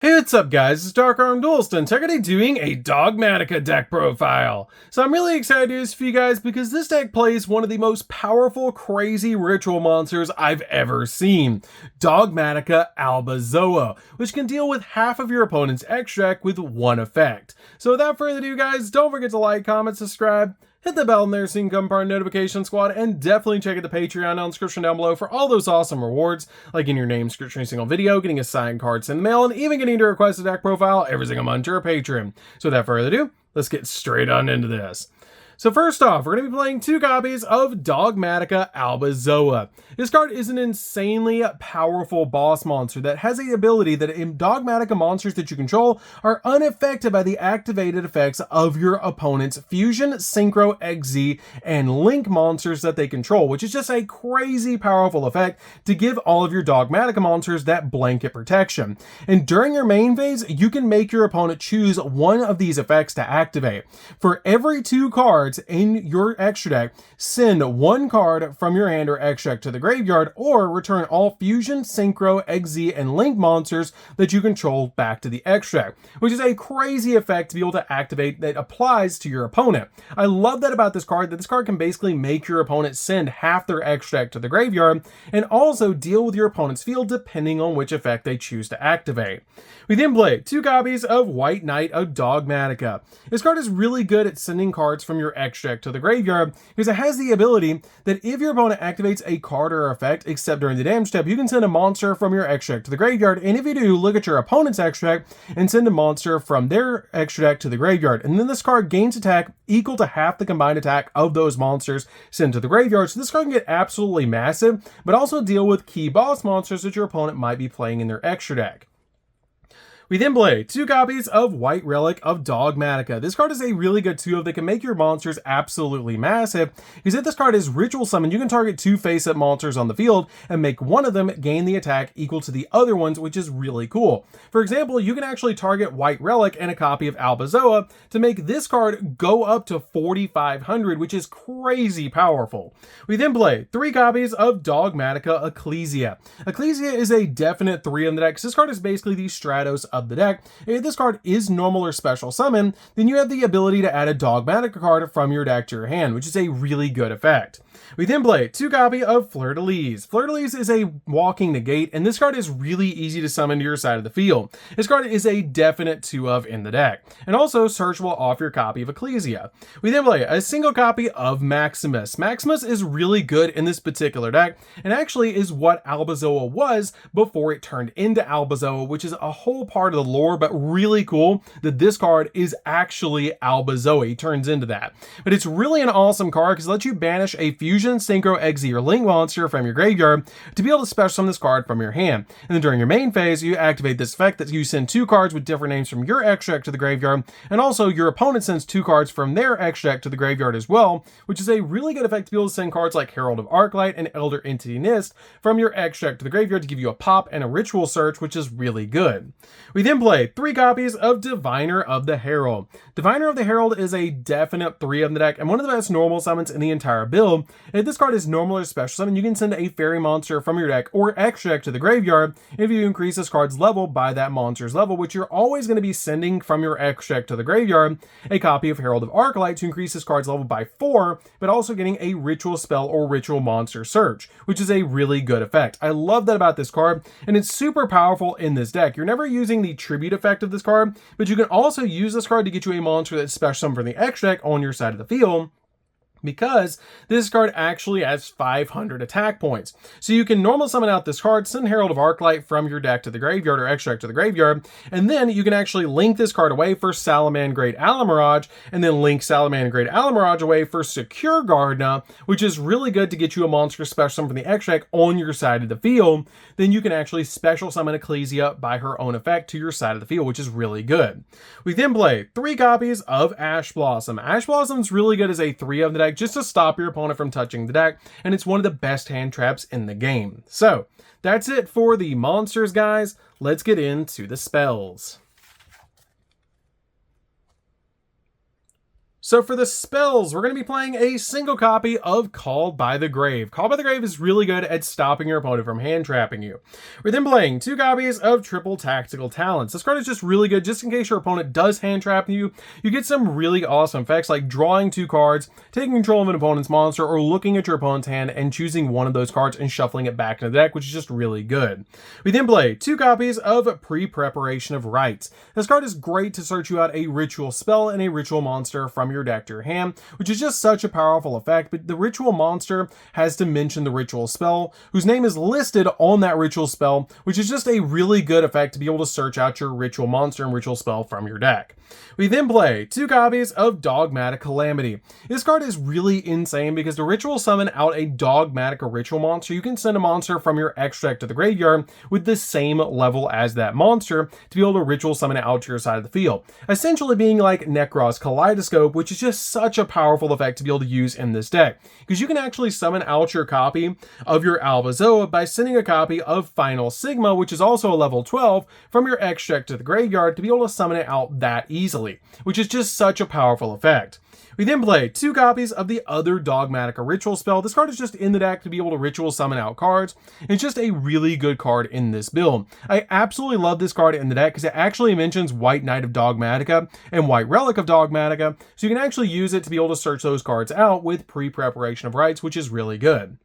Hey, what's up guys, it's DarkArmedDuelist and today doing a Dogmatika deck profile. So I'm really excited to do this for you guys because this deck plays one of the most powerful, crazy ritual monsters I've ever seen. Dogmatika Albazoa, which can deal with half of your opponent's extra deck with one effect. So without further ado guys, don't forget to like, comment, subscribe, hit the bell in there so you can become part of the notification squad, and definitely check out the Patreon down in the description down below for all those awesome rewards, like getting your name description in a single video, getting a signed card sent in the mail, and even getting to request a deck profile every single month to your Patreon. So without further ado, let's get straight on into this. So first off, we're going to be playing two copies of Dogmatika Albazoa. This card is an insanely powerful boss monster that has the ability that in Dogmatika monsters that you control are unaffected by the activated effects of your opponent's Fusion, Synchro, XZ, and Link monsters that they control, which is just a crazy powerful effect to give all of your Dogmatika monsters that blanket protection. And during your main phase, you can make your opponent choose one of these effects to activate. For every 2 cards in your extra deck, send 1 card from your hand or extra deck to the graveyard, or return all Fusion, Synchro, XZ, and Link monsters that you control back to the extra deck, which is a crazy effect to be able to activate that applies to your opponent. I love that about this card, that this card can basically make your opponent send half their extra deck to the graveyard, and also deal with your opponent's field depending on which effect they choose to activate. We then play 2 copies of White Knight of Dogmatika. This card is really good at sending cards from your extra deck to the graveyard because it has the ability that if your opponent activates a card or effect, except during the damage step, you can send a monster from your extra deck to the graveyard, and if you do, look at your opponent's extra deck and send a monster from their extra deck to the graveyard, and then this card gains attack equal to half the combined attack of those monsters sent to the graveyard. So this card can get absolutely massive, but also deal with key boss monsters that your opponent might be playing in their extra deck. We then play 2 copies of White Relic of Dogmatika. This card is a really good 2-of that can make your monsters absolutely massive, because if this card is Ritual Summon, you can target 2 face-up monsters on the field and make one of them gain the attack equal to the other ones, which is really cool. For example, you can actually target White Relic and a copy of Albazoa to make this card go up to 4,500, which is crazy powerful. We then play 3 copies of Dogmatika Ecclesia. Ecclesia is a definite 3 in the deck, because this card is basically the Stratos of the deck. If this card is normal or special summon, then you have the ability to add a Dogmatika card from your deck to your hand, which is a really good effect. We then play 2 copy of Fleur-de-Lis. Fleur-de-Lis is a walking negate, and this card is really easy to summon to your side of the field. This card is a definite 2-of in the deck, and also searchable off your copy of Ecclesia. We then play a single copy of Maximus. Maximus is really good in this particular deck, and actually is what Albazoa was before it turned into Albazoa, which is a whole part of the lore, but really cool that this card is actually Albazoa. He turns into that. But it's really an awesome card because it lets you banish a Fusion, Synchro, XZ, or Link monster from your graveyard to be able to special summon this card from your hand. And then during your main phase, you activate this effect that you send 2 cards with different names from your extra deck to the graveyard, and also your opponent sends 2 cards from their extra deck to the graveyard as well, which is a really good effect to be able to send cards like Herald of Arclight and Elder Entity Nist from your extra deck to the graveyard to give you a pop and a ritual search, which is really good. We then play 3 copies of Diviner of the Herald. Diviner of the Herald is a definite 3 of the deck and one of the best normal summons in the entire build. If this card is normal or special summon, you can send a fairy monster from your deck or extra deck to the graveyard if you increase this card's level by that monster's level, which you're always going to be sending from your extra deck to the graveyard a copy of Herald of Arclight to increase this card's level by 4, but also getting a ritual spell or ritual monster search, which is a really good effect. I love that about this card, and it's super powerful in this deck. You're never using the tribute effect of this card, but you can also use this card to get you a monster that's special summoned from the extra deck on your side of the field, because this card actually has 500 attack points. So you can normal summon out this card, send Herald of Arclight from your deck to the graveyard or extra deck to the graveyard, and then you can actually link this card away for Salamangreat Alamirage, and then link Salamangreat Alamirage away for Secure Gardna, which is really good to get you a monster special summon from the extra deck on your side of the field. Then you can actually special summon Ecclesia by her own effect to your side of the field, which is really good. We then play 3 copies of Ash Blossom. Ash Blossom is really good as a 3 of the deck, just to stop your opponent from touching the deck, and it's one of the best hand traps in the game. So that's it for the monsters, guys. Let's get into the spells. So for the spells, we're going to be playing a single copy of Called by the Grave. Called by the Grave is really good at stopping your opponent from hand trapping you. We're then playing 2 copies of Triple Tactical Talents. This card is just really good just in case your opponent does hand trap you. You get some really awesome effects like drawing 2 cards, taking control of an opponent's monster, or looking at your opponent's hand and choosing one of those cards and shuffling it back into the deck, which is just really good. We then play 2 copies of Pre-Preparation of Rites. This card is great to search you out a ritual spell and a ritual monster from your deck to your hand, which is just such a powerful effect. But the ritual monster has to mention the ritual spell, whose name is listed on that ritual spell, which is just a really good effect to be able to search out your ritual monster and ritual spell from your deck. We then play 2 copies of Dogmatic Calamity. This card is really insane because to ritual summon out a Dogmatic ritual monster, you can send a monster from your extract to the graveyard with the same level as that monster to be able to ritual summon it out to your side of the field. Essentially being like Necros Kaleidoscope, which is just such a powerful effect to be able to use in this deck. Because you can actually summon out your copy of your Albazoa by sending a copy of Final Sigma, which is also a level 12, from your extract to the graveyard to be able to summon it out that easily, which is just such a powerful effect. We then play 2 copies of the other Dogmatica ritual spell. This card is just in the deck to be able to ritual summon out cards. It's just a really good card in this build. I absolutely love this card in the deck because it actually mentions White Knight of Dogmatica and White Relic of Dogmatica, so you can actually use it to be able to search those cards out with Pre-Preparation of Rites, which is really good.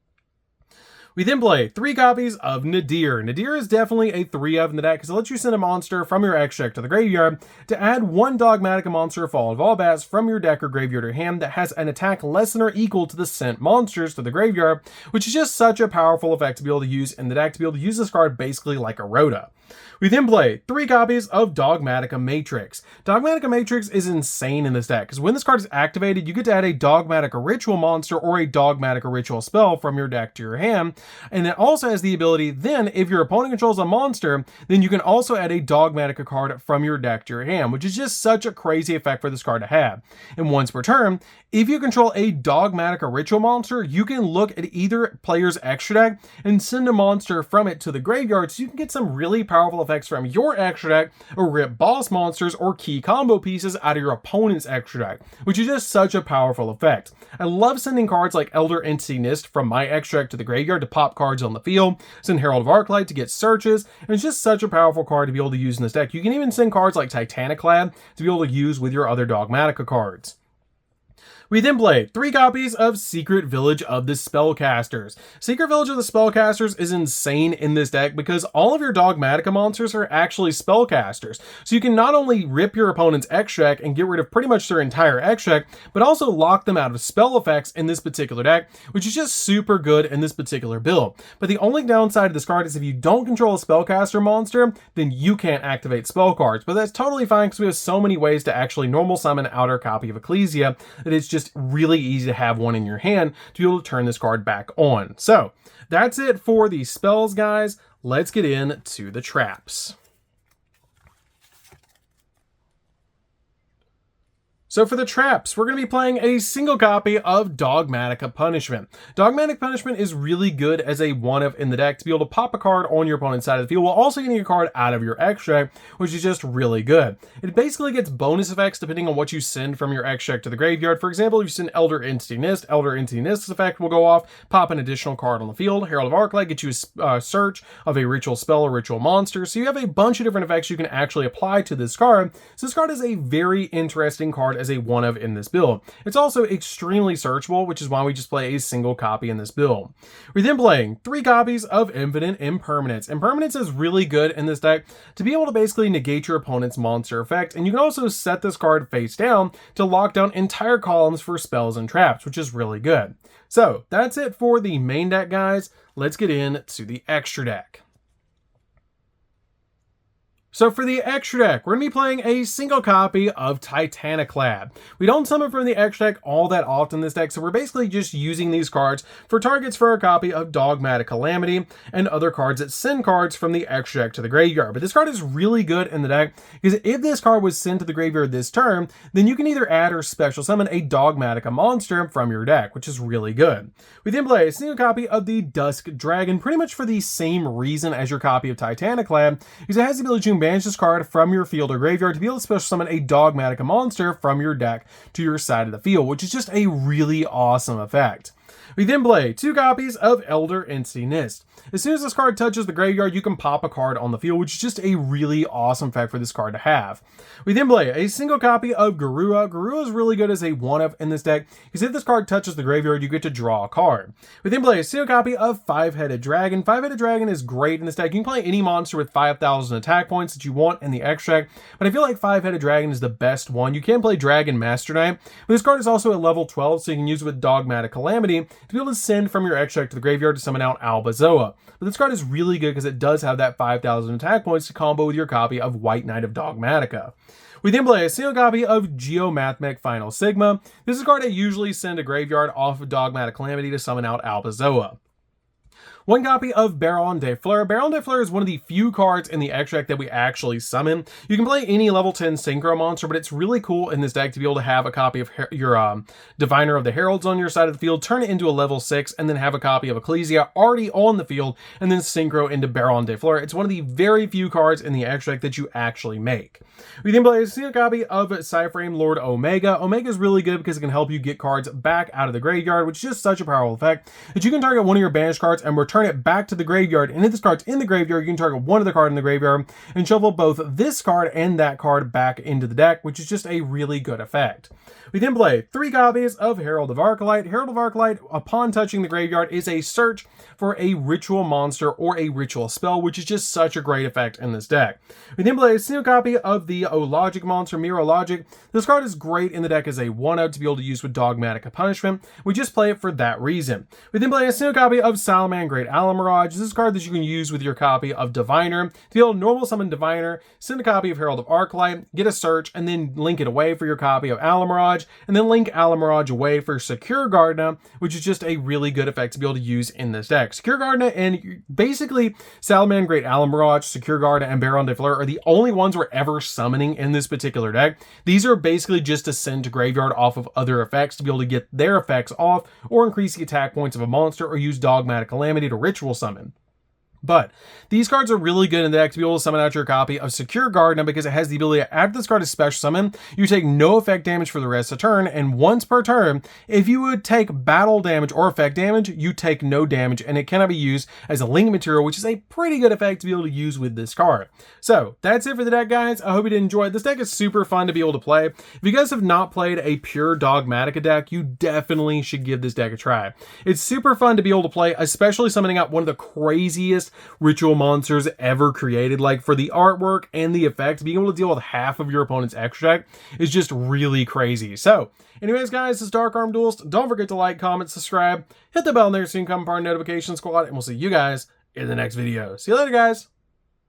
We then play 3 copies of Nadir. Nadir is definitely a 3-of in the deck because it lets you send a monster from your extract to the graveyard to add 1 Dogmatica monster Fall of Allbats from your deck or graveyard or hand that has an attack less than or equal to the sent monsters to the graveyard, which is just such a powerful effect to be able to use in the deck to be able to use this card basically like a Rhoda. We then play 3 copies of Dogmatica Matrix. Dogmatica Matrix is insane in this deck because when this card is activated, you get to add a Dogmatica Ritual monster or a Dogmatica Ritual spell from your deck to your hand. And it also has the ability then, if your opponent controls a monster, then you can also add a Dogmatica card from your deck to your hand, which is just such a crazy effect for this card to have. And once per turn, if you control a Dogmatica Ritual monster, you can look at either player's extra deck and send a monster from it to the graveyard, so you can get some really powerful effects from your extra deck or rip boss monsters or key combo pieces out of your opponent's extra deck, which is just such a powerful effect. I love sending cards like Elder Entity Nist from my extra deck to the graveyard to pop cards on the field, send Herald of Arclight to get searches, and it's just such a powerful card to be able to use in this deck. You can even send cards like Titaniclad to be able to use with your other Dogmatica cards. We then play 3 copies of Secret Village of the Spellcasters. Secret Village of the Spellcasters is insane in this deck because all of your Dogmatica monsters are actually spellcasters. So you can not only rip your opponent's extract and get rid of pretty much their entire extract, but also lock them out of spell effects in this particular deck, which is just super good in this particular build. But the only downside of this card is if you don't control a spellcaster monster, then you can't activate spell cards. But that's totally fine because we have so many ways to actually normal summon out our copy of Ecclesia that it's just really easy to have one in your hand to be able to turn this card back on. So that's it for the spells, guys. Let's get into the traps. So for the traps, we're going to be playing a single copy of Dogmatica Punishment. Dogmatic Punishment is really good as a 1-of in the deck to be able to pop a card on your opponent's side of the field while also getting a card out of your extract, which is just really good. It basically gets bonus effects depending on what you send from your extract to the graveyard. For example, if you send Elder Entity Nist's effect will go off, pop an additional card on the field. Herald of Arclight gets you a search of a ritual spell or ritual monster. So you have a bunch of different effects you can actually apply to this card. So this card is a very interesting card as a 1-of in this build. It's also extremely searchable, which is why we just play a single copy in this build. We're then playing 3 copies of Infinite Impermanence. Impermanence is really good in this deck to be able to basically negate your opponent's monster effect, and you can also set this card face down to lock down entire columns for spells and traps, which is really good. So that's it for the main deck, guys. Let's get into the extra deck. So for the extra deck, we're going to be playing a single copy of Titaniclad. We don't summon from the extra deck all that often in this deck, so we're basically just using these cards for targets for a copy of Dogmatic Calamity and other cards that send cards from the extra deck to the graveyard. But this card is really good in the deck because if this card was sent to the graveyard this turn, then you can either add or special summon a Dogmatica monster from your deck, which is really good. We then play a single copy of the Dusk Dragon, pretty much for the same reason as your copy of Titaniclad, because it has the ability to banish this card from your field or graveyard to be able to special summon a Dogmatika monster from your deck to your side of the field, which is just a really awesome effect. We then play 2 copies of Elder Instinct. As soon as this card touches the graveyard, you can pop a card on the field, which is just a really awesome effect for this card to have. We then play a single copy of Garua. Garua is really good as a 1-of in this deck, because if this card touches the graveyard, you get to draw a card. We then play a single copy of Five-Headed Dragon. Five-Headed Dragon is great in this deck. You can play any monster with 5,000 attack points that you want in the extract, but I feel like Five-Headed Dragon is the best one. You can play Dragon Master Knight, but this card is also at level 12, so you can use it with Dogmatic Calamity to be able to send from your extract to the graveyard to summon out Albazoa. But this card is really good because it does have that 5,000 attack points to combo with your copy of White Knight of Dogmatika. We then play a single copy of Geomathmech Final Sigma. This is a card I usually send a graveyard off of Dogmatic Calamity to summon out Albazoa. 1 copy of Baron de Fleur. Baron de Fleur is one of the few cards in the extract that we actually summon. You can play any level 10 synchro monster, but it's really cool in this deck to be able to have a copy of your Diviner of the Heralds on your side of the field, turn it into a level 6, and then have a copy of Ecclesia already on the field, and then synchro into Baron de Fleur. It's one of the very few cards in the extract that you actually make. We then play a single copy of Cyframe Lord Omega. Omega is really good because it can help you get cards back out of the graveyard, which is just such a powerful effect that you can target one of your banished cards and return it back to the graveyard, and if this card's in the graveyard, you can target one of the card in the graveyard and shuffle both this card and that card back into the deck, which is just a really good effect. We then play 3 copies of Herald of Arclight. Herald of Arclight, upon touching the graveyard, is a search for a ritual monster or a ritual spell, which is just such a great effect in this deck. We then play a single copy of the Logic monster, Mirror Logic. This card is great in the deck as a 1-of to be able to use with Dogmatika Punishment. We just play it for that reason. We then play a single copy of Salaman Great Alamirage. This is a card that you can use with your copy of Diviner to be able to normal summon Diviner, send a copy of Herald of Arclight, get a search, and then link it away for your copy of Alamirage, and then link Alamirage away for Secure Gardener, which is just a really good effect to be able to use in this deck. Secure Gardener and basically Salaman Great Alamirage, Secure Gardener, and Baron de Fleur are the only ones we're ever summoning in this particular deck. These are basically just to send to graveyard off of other effects to be able to get their effects off or increase the attack points of a monster or use Dogmatic Calamity to ritual summon. But these cards are really good in the deck to be able to summon out your copy of Secure Gardener because it has the ability to, after this card is special summon, you take no effect damage for the rest of the turn, and once per turn, if you would take battle damage or effect damage, you take no damage, and it cannot be used as a link material, which is a pretty good effect to be able to use with this card. So that's it for the deck, guys. I hope you did enjoy it. This deck is super fun to be able to play. If you guys have not played a pure Dogmatika deck, you definitely should give this deck a try. It's super fun to be able to play, especially summoning out one of the craziest ritual monsters ever created. Like, for the artwork and the effects, being able to deal with half of your opponent's extract is just really crazy. So anyways, guys, this is DarkArmedDuelist. Don't forget to like, comment, subscribe, hit the bell there so you can become part of the notification squad, and we'll see you guys in the next video. See you later, guys.